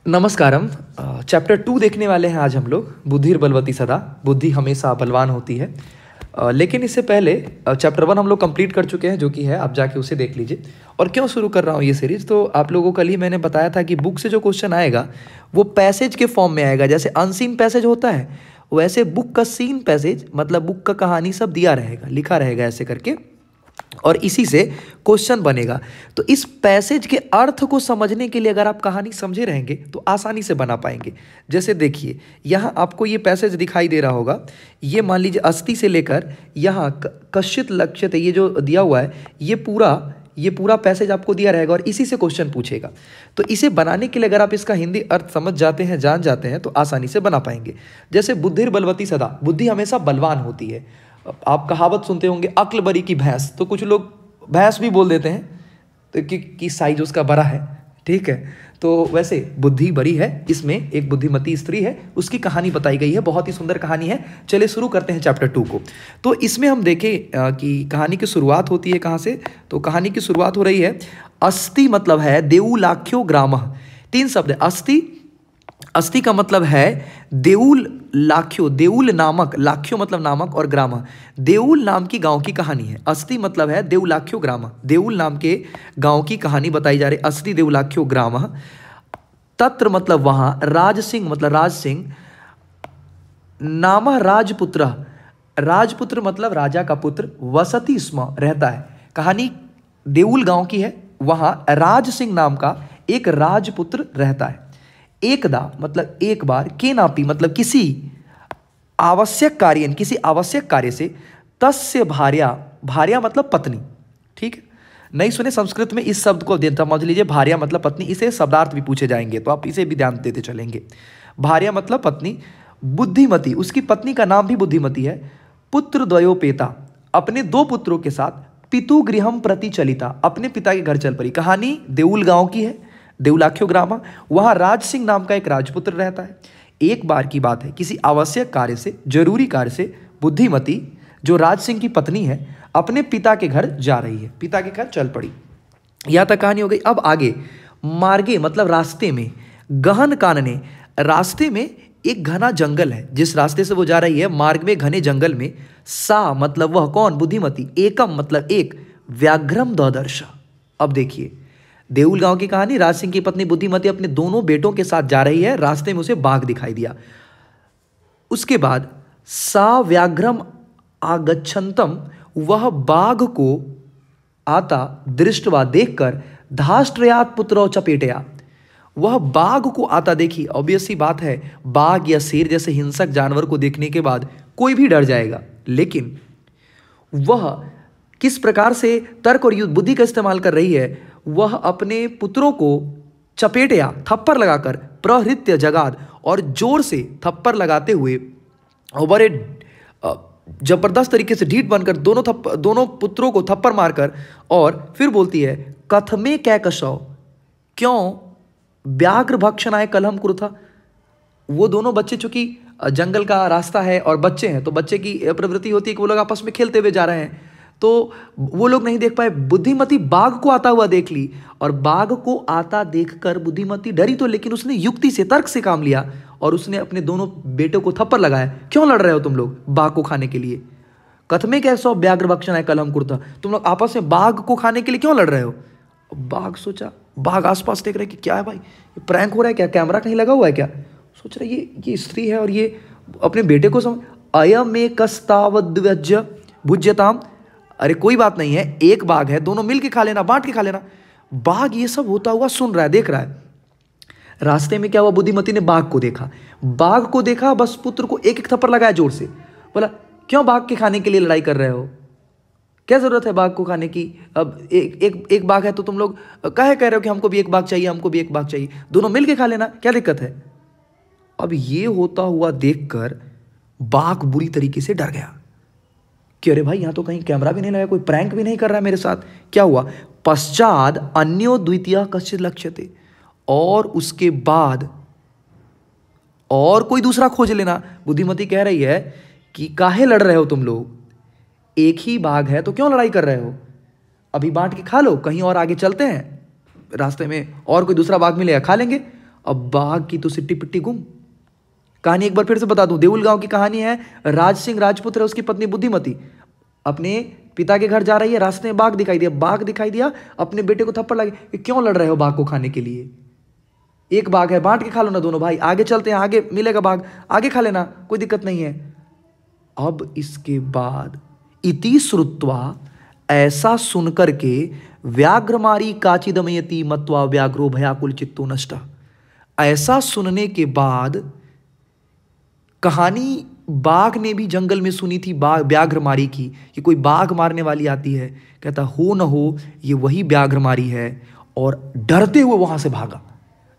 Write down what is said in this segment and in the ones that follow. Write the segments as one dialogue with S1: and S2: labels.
S1: नमस्कारम। Chapter 2 देखने वाले हैं आज हम लोग। बुद्धिर बलवती सदा, बुद्धि हमेशा बलवान होती है। लेकिन इससे पहले चैप्टर 1 हम लोग कंप्लीट कर चुके हैं, जो कि है आप जाके उसे देख लीजिए। और क्यों शुरू कर रहा हूँ ये सीरीज़, तो आप लोगों को कल ही मैंने बताया था कि बुक से जो क्वेश्चन आएगा वो पैसेज के फॉर्म में आएगा। जैसे अनसीन पैसेज होता है वैसे बुक का सीन पैसेज, मतलब बुक का कहानी सब दिया रहेगा, लिखा रहेगा ऐसे करके, और इसी से क्वेश्चन बनेगा। तो इस पैसेज के अर्थ को समझने के लिए अगर आप कहानी समझे रहेंगे तो आसानी से बना पाएंगे। जैसे देखिए, यहाँ आपको ये पैसेज दिखाई दे रहा होगा। ये मान लीजिए अस्थि से लेकर यहाँ कश्चित लक्ष्यते, ये जो दिया हुआ है ये पूरा पैसेज आपको दिया रहेगा और इसी से क्वेश्चन पूछेगा। तो इसे बनाने के लिए अगर आप इसका हिंदी अर्थ समझ जाते हैं, जान जाते हैं, तो आसानी से बना पाएंगे। जैसे बुद्धिर बलवती सदा, बुद्धि हमेशा बलवान होती है। आप कहावत सुनते होंगे, अक्ल बरी की भैंस, तो कुछ लोग भैंस भी बोल देते हैं तो कि साइज उसका बड़ा है, ठीक है। तो वैसे बुद्धि बड़ी है। इसमें एक बुद्धिमती स्त्री है, उसकी कहानी बताई गई है, बहुत ही सुंदर कहानी है। चलिए शुरू करते हैं चैप्टर 2 को। तो इसमें हम देखें कि कहानी की शुरुआत होती है कहाँ से। तो कहानी की शुरुआत हो रही है, अस्थि मतलब है देऊलाख्यो ग्रामः। 3 शब्द है। अस्थि का मतलब है देऊल लाख्यो, देऊल नामक, लाख्यो मतलब नामक, और ग्राम देऊल नाम की गांव की कहानी है। अस्थि मतलब है देऊलाख्यो ग्राम, देऊल नाम के गांव की कहानी बताई जा रही। अस्थि देऊलाख्यो ग्राम। तत्र मतलब वहां, राज सिंह मतलब राज सिंह, नाम राजपुत्र, राजपुत्र मतलब राजा का पुत्र, वसति स्म रहता है। कहानी देऊल गांव की है, वहां राज सिंह नाम का एक राजपुत्र रहता है। एकदा मतलब एक बार, केनापि मतलब किसी आवश्यक कार्य से, तस्य भार्या, भार्या मतलब पत्नी, ठीक है। नहीं सुने संस्कृत में इस शब्द को समझ लीजिए, भार्या मतलब पत्नी। इसे शब्दार्थ भी पूछे जाएंगे तो आप इसे भी ध्यान देते चलेंगे। भार्या मतलब पत्नी। बुद्धिमती, उसकी पत्नी का नाम भी बुद्धिमती है। पुत्र द्वयोपेता, अपने 2 पुत्रों के साथ, पितु गृहम प्रति चलिता, अपने पिता के घर चल पड़ी। कहानी देऊल गांव की है, देऊलाख्यो ग्राम। वहां राज सिंह नाम का एक राजपुत्र रहता है। एक बार की बात है, किसी आवश्यक कार्य से, जरूरी कार्य से, बुद्धिमती जो राज सिंह की पत्नी है अपने पिता के घर जा रही है, पिता के घर चल पड़ी। यहां तक कहानी हो गई। अब आगे, मार्गे मतलब रास्ते में, गहन कानने, रास्ते में एक घना जंगल है, जिस रास्ते से वो जा रही है, मार्ग में घने जंगल में, सा मतलब वह, कौन, बुद्धिमती, एकम मतलब एक, व्याघ्रम ददर्श। अब देखिए, देऊल गांव की कहानी, राज सिंह की पत्नी बुद्धिमती अपने दोनों बेटों के साथ जा रही है, रास्ते में उसे बाघ दिखाई दिया। उसके बाद सा व्याघ्रम आगच्छन्तम, वह बाघ को आता दृष्टवा देखकर, धाष्ट्रयात पुत्रो चपेटया, वह बाघ को आता देखी। ऑब्वियस सी बात है, बाघ या शेर जैसे हिंसक जानवर को देखने के बाद कोई भी डर जाएगा, लेकिन वह किस प्रकार से तर्क और युद्ध बुद्धि का इस्तेमाल कर रही है। वह अपने पुत्रों को चपेटया, थप्पड़ लगाकर, प्रहृत्य जगाद, और जोर से थप्पड़ लगाते हुए, और बड़े जबरदस्त तरीके से ढीठ बनकर दोनों पुत्रों को थप्पड़ मारकर, और फिर बोलती है, कथमे कैकशौ, क्यों व्याघ्र भक्षणाय कलहम कुरुथा। वो दोनों बच्चे, चूंकि जंगल का रास्ता है और बच्चे हैं, तो बच्चे की प्रवृत्ति होती है कि वो लोग आपस में खेलते हुए जा रहे हैं, तो वो लोग नहीं देख पाए। बुद्धिमती बाघ को आता हुआ देख ली, और बाघ को आता देखकर बुद्धिमती डरी तो, लेकिन उसने युक्ति से, तर्क से काम लिया, और उसने अपने दोनों बेटों को थप्पड़ लगाया। क्यों लड़ रहे हो तुम लोग बाघ को खाने के लिए? कथमे कैसो व्याघ्र भक्षण है कलम कुर्ता, तुम लोग आपस में बाघ को खाने के लिए क्यों लड़ रहे हो? बाघ सोचा, बाघ आसपास देख रहे कि क्या है भाई, ये प्रैंक हो रहा है क्या, कैमरा कहीं लगा हुआ है क्या? सोच रहे ये स्त्री है और ये अपने बेटे को समझ, अयम एकस्तावद्व्यज्य भुज्यताम, अरे कोई बात नहीं है, एक बाघ है, दोनों मिल के खा लेना, बांट के खा लेना। बाघ ये सब होता हुआ सुन रहा है, देख रहा है। रास्ते में क्या हुआ, बुद्धिमती ने बाघ को देखा, बस पुत्र को एक एक थप्पड़ लगाया जोर से। बोला, क्यों बाघ के खाने के लिए लड़ाई कर रहे हो, क्या जरूरत है बाघ को खाने की? अब एक बाघ है तो तुम लोग कह रहे हो कि हमको भी एक बाघ चाहिए, हमको भी एक बाघ चाहिए, दोनों मिल के खा लेना, क्या दिक्कत है? अब ये होता हुआ देखकर बाघ बुरी तरीके से डर गया कि अरे भाई, यहां तो कहीं कैमरा भी नहीं लगा, कोई प्रैंक भी नहीं कर रहा है मेरे साथ, क्या हुआ? पश्चात अन्यो द्वितीय कश्चित् लक्ष्यते, और उसके बाद और कोई दूसरा खोज लेना। बुद्धिमती कह रही है कि काहे लड़ रहे हो तुम लोग, एक ही बाघ है तो क्यों लड़ाई कर रहे हो? अभी बांट के खा लो, कहीं और आगे चलते हैं, रास्ते में और कोई दूसरा बाघ मिलेगा खा लेंगे। अब बाघ की तो सिट्टी पिट्टी गुम। कहानी एक बार फिर से बता दूं, देऊल गांव की कहानी है। राज सिंह राजपुत्र है, उसकी पत्नी बुद्धिमती अपने पिता के घर जा रही है, रास्ते में बाघ दिखाई दिया। बाघ दिखाई दिया, अपने बेटे को थप्पड़ लगे कि क्यों लड़ रहे हो बाघ को खाने के लिए, एक बाघ है, बांट के खा लो ना दोनों भाई, आगे चलते हैं, आगे मिलेगा बाघ, आगे खा लेना, कोई दिक्कत नहीं है। अब इसके बाद इति श्रुत्वा, ऐसा सुनकर के व्याघ्रमारी काचिदमयति मत्वा व्याघ्रो भयाकुल चित्तो नष्ट। ऐसा सुनने के बाद कहानी बाघ ने भी जंगल में सुनी थी व्याघ्रमारी की, कि कोई बाघ मारने वाली आती है। कहता हो न हो ये वही व्याघ्रमारी है, और डरते हुए वहां से भागा,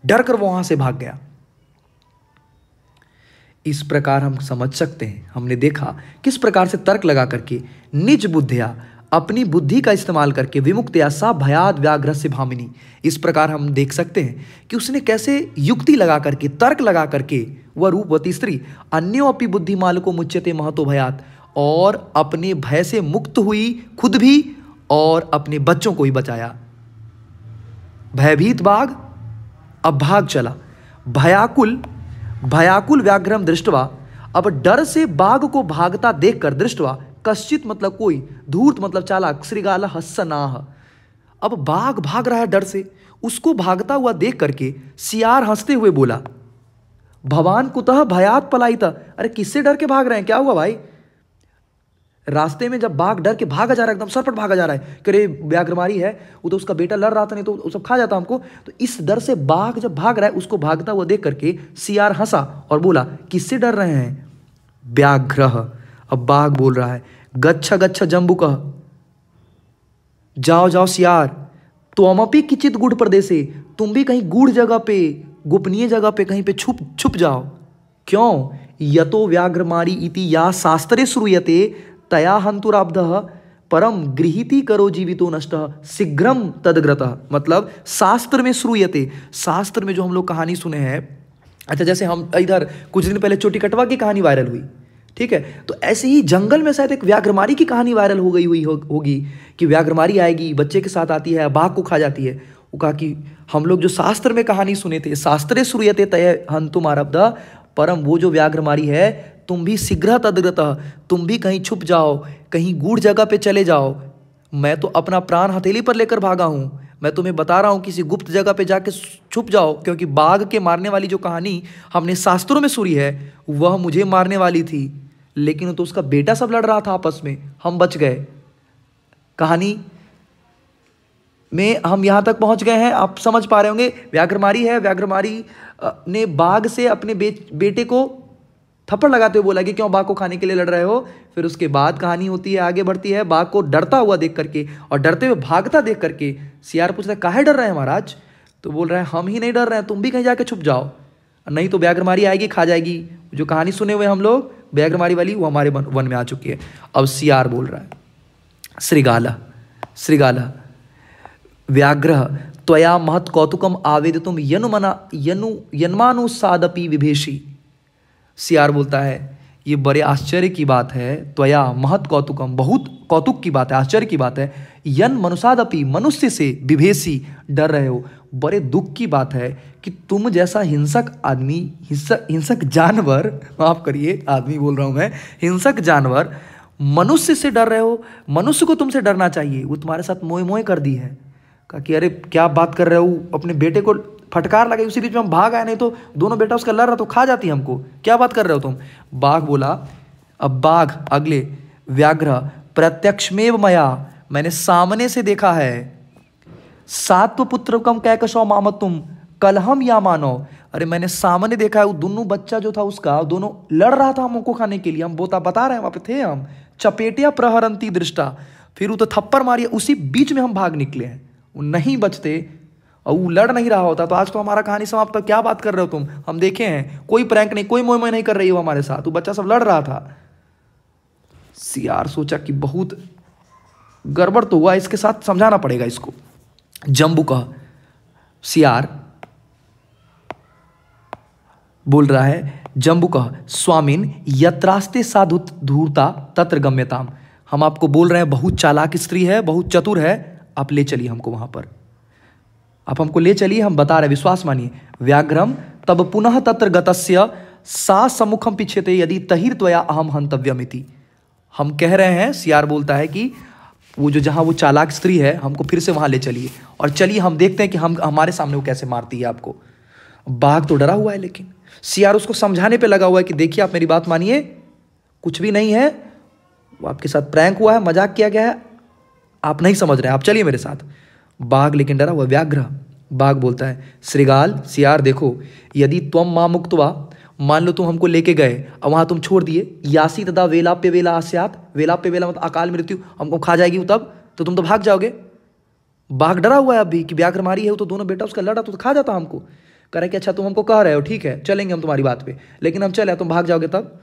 S1: डर कर वो वहां से भाग गया। इस प्रकार हम समझ सकते हैं, हमने देखा किस प्रकार से तर्क लगा करके निज बुद्धिया, अपनी बुद्धि का इस्तेमाल करके, विमुक्तया सा भयाद व्याघ्र से भामिनी, इस प्रकार हम देख सकते हैं कि उसने कैसे युक्ति लगा करके, तर्क लगा करके, वह रूपवती स्त्री अन्यो अपि बुद्धिमाल को मुच्यते महतो भयात, और अपने भय से मुक्त हुई खुद भी और अपने बच्चों को ही बचाया। भयभीत बाघ अब भाग चला। भयाकुल व्याघ्रम दृष्टवा, अब डर से बाघ को भागता देखकर, दृष्टवा कश्चित मतलब कोई, धूर्त मतलब चालाक, श्रीगाल हस्सनाह, अब बाघ भाग रहा है डर से, उसको भागता हुआ देख करके सियार हंसते हुए बोला, भवान कुतः भयात पलायिता, अरे किससे डर के भाग रहे हैं, क्या हुआ भाई। रास्ते में जब बाघ डर के भागा जा रहा है, एकदम सरपट भागा जा रहा है कि अरे व्याघ्रमारी है, वो तो उसका बेटा लड़ रहा था, नहीं तो वो सब खा जाता हमको। तो इस डर से बाघ जब भाग रहा है, उसको भागता हुआ देख करके सियार हंसा और बोला, किससे डर रहे हैं, व्याघ्र। अब बाघ बोल रहा है, गच्छ गच्छ जम्बुकः, जाओ जाओ सियार, त्वमपि किचित गूढ़ प्रदेशे, तुम भी कहीं गूढ़ जगह पे, गोपनीय जगह पे कहीं पे छुप जाओ। क्यों, यतो व्याघ्रमारी इति या शास्त्रे श्रूयते तया हंतुराब्धः परम गृहीति करो जीवितो नष्टः शीघ्रम तदग्रतः, मतलब शास्त्र में श्रूयते, शास्त्र में जो हम लोग कहानी सुने हैं। अच्छा, जैसे हम इधर कुछ दिन पहले चोटी कटवा की कहानी वायरल हुई, ठीक है, तो ऐसे ही जंगल में शायद एक व्याघ्रमारी की कहानी वायरल हो गई होगी कि व्याघ्रमारी आएगी, बच्चे के साथ आती है, बाघ को खा जाती है। वो कहा कि हम लोग जो शास्त्र में कहानी सुने थे, शास्त्रे श्रूयते तय हंतुम आरब्धा परम, वो जो व्याघ्रमारी है, तुम भी शीघ्र तदग्रतः, तुम भी कहीं छुप जाओ, कहीं गूढ़ जगह पे चले जाओ। मैं तो अपना प्राण हथेली पर लेकर भागा हूं, मैं तुम्हें बता रहा हूं किसी गुप्त जगह पे जाके छुप जाओ, क्योंकि बाघ के मारने वाली जो कहानी हमने शास्त्रों में सुनी है, वह मुझे मारने वाली थी, लेकिन तो उसका बेटा सब लड़ रहा था आपस में, हम बच गए। कहानी में हम यहां तक पहुंच गए हैं, आप समझ पा रहे होंगे। व्याघ्रमारी है, व्याघ्रमारी ने बाघ से अपने बेटे को थप्पड़ लगाते हुए बोला कि क्यों बाघ को खाने के लिए लड़ रहे हो। फिर उसके बाद कहानी होती है, आगे बढ़ती है, बाघ को डरता हुआ देख करके और डरते हुए भागता देख करके सियार पूछता है, काहे डर रहे हैं महाराज। तो बोल रहे हैं, हम ही नहीं डर रहे हैं, तुम भी कहीं जाके छुप जाओ, नहीं तो व्याघ्रमारी आएगी, खा जाएगी। जो कहानी सुने हुए हम लोग व्याघ्रमारी वाली, वो हमारे वन में आ चुकी है। अब सियार बोल रहा है, श्रीगाल व्याघ्र त्वया महत् कौतुकम आवेदितुम यन्मानुसादपि विभेषी। सियार बोलता है, ये बड़े आश्चर्य की बात है, त्वया महत् कौतुकम, बहुत कौतुक की बात है, आश्चर्य की बात है, यन मनुसादपि, मनुष्य से, विभेषी, डर रहे हो। बड़े दुख की बात है कि तुम जैसा हिंसक आदमी, हिंसक जानवर, माफ करिए आदमी बोल रहा हूं मैं, हिंसक जानवर मनुष्य से डर रहे हो। मनुष्य को तुमसे डरना चाहिए, वो तुम्हारे साथ मोह मोह कर दी है। कहा कि अरे क्या बात कर रहे हो, अपने बेटे को फटकार लगे, उसी बीच में हम भाग आए, नहीं तो दोनों बेटा उसका लड़ रहा तो खा जाती हमको, क्या बात कर रहे हो तुम। बाघ बोला, अब बाघ अगले, व्याघ्र प्रत्यक्षमेव मया, मैंने सामने से देखा है, सात्व पुत्रकम कैकशौ मामतुम कलहम या मानो, अरे मैंने सामने देखा है, वो दोनों बच्चा जो था उसका, दोनों लड़ रहा था हमको खाने के लिए, हम बता रहे हैं, वहां पे थे हम। चपेटिया प्रहरंती दृष्टा, फिर वो तो थप्पड़ मारी, उसी बीच में हम भाग निकले हैं, वो नहीं बचते और वो लड़ नहीं रहा होता तो आज तो हमारा कहानी समाप्त। क्या बात कर रहे हो तुम, हम देखे हैं, कोई प्रैंक नहीं, कोई मोह नहीं कर रही हो हमारे साथ, वो बच्चा सब लड़ रहा था। सियार सोचा कि बहुत गड़बड़ तो हुआ, इसके साथ समझाना पड़ेगा इसको। जम्बू का सियार बोल रहा है, जम्बू का स्वामिन यत्रास्ते साधु धूर्ता तत्र गम्यताम, हम आपको बोल रहे हैं बहुत चालाक स्त्री है, बहुत चतुर है, आप ले चलिए हमको वहां पर। आप हमको ले चलिए, हम बता रहे, विश्वास मानिए। व्याघ्रम तब पुनः तत्र गतस्य सा सम्मुखम पिछेते यदि तहिर त्वया अहम हंतव्यमिति। हम कह रहे हैं, सियार बोलता है कि वो जो जहाँ वो चालाक स्त्री है, हमको फिर से वहाँ ले चलिए और चलिए हम देखते हैं कि हम हमारे सामने वो कैसे मारती है आपको। बाघ तो डरा हुआ है, लेकिन सियार उसको समझाने पे लगा हुआ है कि देखिए आप मेरी बात मानिए, कुछ भी नहीं है, वो आपके साथ प्रैंक हुआ है, मजाक किया गया है, आप नहीं समझ रहे हैं, आप चलिए मेरे साथ। बाघ लेकिन डरा हुआ। व्याघ्र, बाघ बोलता है, श्रीगाल सियार देखो, यदि त्वम मां मुक्त्वा, मान लो तुम हमको लेके गए और वहां तुम छोड़ दिए, यासी तदा वेलाप्य वेला आस्यात, वेलाप्य वेला मतलब अकाल मृत्यु, हमको खा जाएगी वो, तब तो तुम तो भाग जाओगे। बाघ डरा हुआ है अभी कि व्याघ्र मारी है, तो दोनों बेटा उसका लड़ा तो खा जाता हमको। कह रहे कि अच्छा तुम हमको कह रहे हो, ठीक है चलेंगे हम तुम्हारी बात पे, लेकिन हम चले तुम भाग जाओगे तब।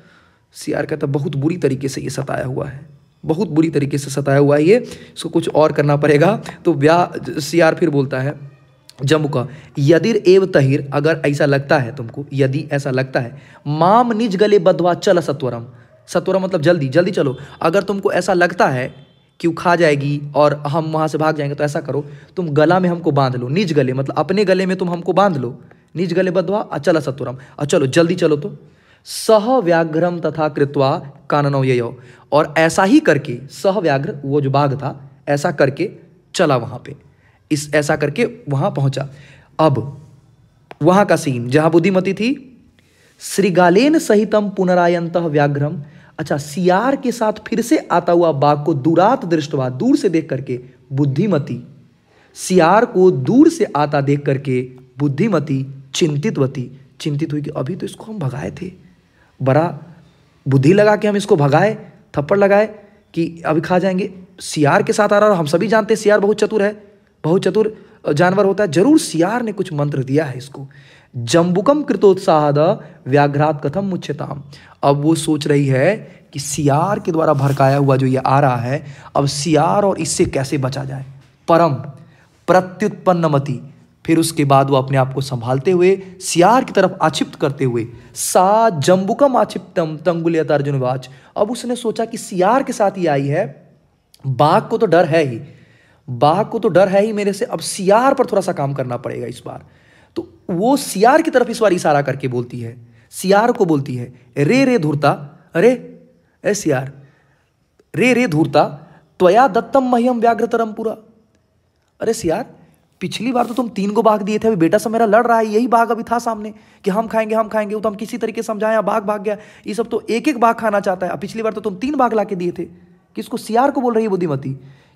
S1: सियार कहता बहुत बुरी तरीके से ये सताया हुआ है, बहुत बुरी तरीके से सताया हुआ है ये, इसको कुछ और करना पड़ेगा। तो सियार फिर बोलता है जम्बू का, यदिर एव तहिर, अगर ऐसा लगता है तुमको, यदि ऐसा लगता है, माम निज गले बद्धवा चल सत्वरम, सत्वरम मतलब जल्दी जल्दी चलो, अगर तुमको ऐसा लगता है कि वो खा जाएगी और हम वहाँ से भाग जाएंगे, तो ऐसा करो तुम गला में हमको बांध लो, निज गले मतलब अपने गले में तुम हमको बांध लो, निज गले बद्धवा अचल सत्वरम, चलो जल्दी चलो। तो सह व्याघ्रम तथा कृत्वा काननौ ययो, और ऐसा ही करके, सह व्याघ्र वो जो बाघ था, ऐसा करके चला वहाँ पे, इस ऐसा करके वहाँ पहुँचा। अब वहाँ का सीन जहाँ बुद्धिमती थी, श्रीगालेन सहितम पुनरायंतः व्याघ्रम, अच्छा सियार के साथ फिर से आता हुआ बाघ को दूरात दृष्टवा, दूर से देख करके बुद्धिमती, सियार को दूर से आता देख करके बुद्धिमती चिंतितवती, चिंतित हुई कि अभी तो इसको हम भगाए थे, बड़ा बुद्धि लगा के हम इसको भगाए, थप्पड़ लगाए कि अभी खा जाएंगे, सियार के साथ आ रहा है। हम सभी जानते हैं सियार बहुत चतुर है, बहुत चतुर जानवर होता है, जरूर सियार ने कुछ मंत्र दिया है इसको। जम्बुकम कृतोत्साहद व्याघ्रात कथम मुच्यताम, अब वो सोच रही है कि सियार के द्वारा भड़काया हुआ जो ये आ रहा है, अब सियार और इससे कैसे बचा जाए। परम प्रत्युत्पन्नमति, फिर उसके बाद वो अपने आप को संभालते हुए सियार की तरफ आक्षिप्त करते हुए, सा जम्बुकम आक्षिप्तम तंगुल्यत अर्जुनवाच, अब उसने सोचा कि सियार के साथ ही आई है, बाघ को तो डर है ही, बाघ को तो डर है ही मेरे से, अब सियार पर थोड़ा सा काम करना पड़ेगा इस बार। तो वो सियार की तरफ इस बार इशारा करके बोलती है, सियार को बोलती है, रे रे धूर्ता, अरे ए सियार, रे रे धूर्ता त्वया दत्तम मह्यम व्याघ्रतरम पुरा, अरे सियार पिछली बार तो तुम 3 को बाघ दिए थे, अभी बेटा सब मेरा लड़ रहा है, यही बाघ अभी था सामने कि हम खाएंगे हम खाएंगे, वो तो हम किसी तरीके समझाया, बाघ भाग गया, ये सब तो एक एक बाघ खाना चाहता है, अब पिछली बार तो तुम 3 बाघ ला के दिए थे। किसको? सियार को बोल रही है बुद्धिमती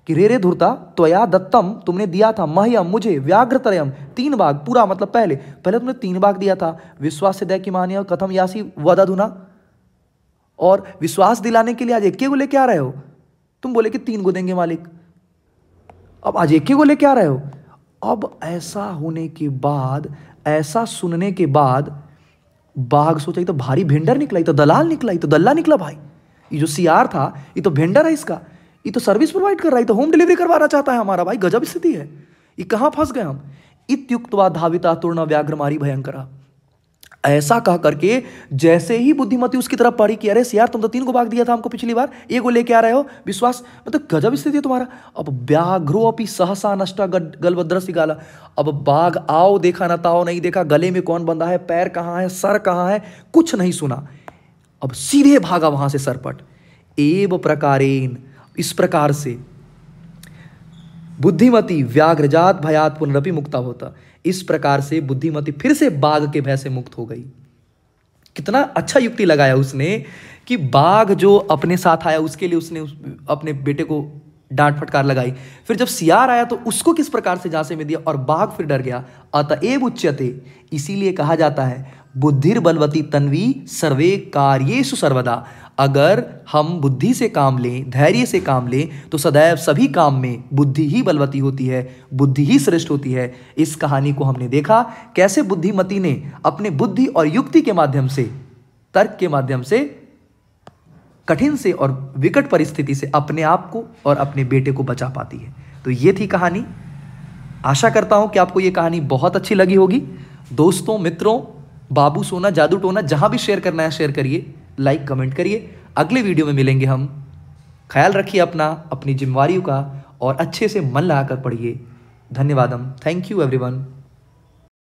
S1: कि रे रे धुरता त्वया दत्तम, तुमने दिया था, मह्यम मुझे, व्याघ्रतरयम 3 बाघ, पूरा मतलब पहले तुमने 3 बाघ दिया था, विश्वास से दैकी मान्य कथम यासी वदधुना, और विश्वास दिलाने के लिए आज 1 को लेके आ रहे हो, तुम बोले कि 3 को देंगे मालिक, अब आज 1 को लेके आ रहे हो। अब ऐसा होने के बाद, ऐसा सुनने के बाद बाघ सोचा ये तो भारी भेंडर निकला, ये तो दलाल निकला, ये तो दल्ला निकला भाई, ये जो सियार था ये तो भेंडर है, इसका ये तो सर्विस प्रोवाइड कर रहा है, तो होम डिलीवरी करवाना चाहता है हमारा भाई, गजब स्थिति है, ये कहाँ फंस गए हम। इत्युक्त्वा धाविता तूर्ण व्याघ्रमारी भयंकरा, ऐसा कह करके जैसे ही बुद्धिमती उसकी तरफ पड़ी कि अरे सियार तुम तो 3 को बाघ दिया था हमको पिछली बार, 1 को लेके आ रहे हो, विश्वास मतलब गजब स्थिति है तुम्हारा। अब व्याघ्रो अपि सहसा नष्टा गलभद्रसी गाला, अब बाघ आओ देखा ना ताओ नहीं देखा, गले में कौन बंधा है, पैर कहाँ है, सर कहाँ है, कुछ नहीं सुना, अब सीधे भागा वहां से सरपट। एव प्रकारेण, इस प्रकार से बुद्धिमती व्याघ्रजात भयात पुनरपि मुक्ता होता, इस प्रकार से बुद्धिमती फिर से बाघ के भय से मुक्त हो गई। कितना अच्छा युक्ति लगाया उसने कि बाघ जो अपने साथ आया उसके लिए उसने अपने बेटे को डांट फटकार लगाई, फिर जब सियार आया तो उसको किस प्रकार से झांसे में दिया और बाघ फिर डर गया। अतएव उच्यते, इसीलिए कहा जाता है बुद्धिर बलवती तन्वी सर्वे कार्येषु सर्वदा, अगर हम बुद्धि से काम लें, धैर्य से काम लें, तो सदैव सभी काम में बुद्धि ही बलवती होती है, बुद्धि ही श्रेष्ठ होती है। इस कहानी को हमने देखा कैसे बुद्धिमती ने अपने बुद्धि और युक्ति के माध्यम से, तर्क के माध्यम से कठिन से और विकट परिस्थिति से अपने आप को और अपने बेटे को बचा पाती है। तो ये थी कहानी। आशा करता हूं कि आपको ये कहानी बहुत अच्छी लगी होगी। दोस्तों, मित्रों, बाबू सोना जादू टोना जहां भी शेयर करना है शेयर करिए, लाइक कमेंट करिए। अगले वीडियो में मिलेंगे हम। ख्याल रखिए अपना, अपनी जिम्मेवारियों का, और अच्छे से मन लगाकर पढ़िए। धन्यवादम। Thank you everyone.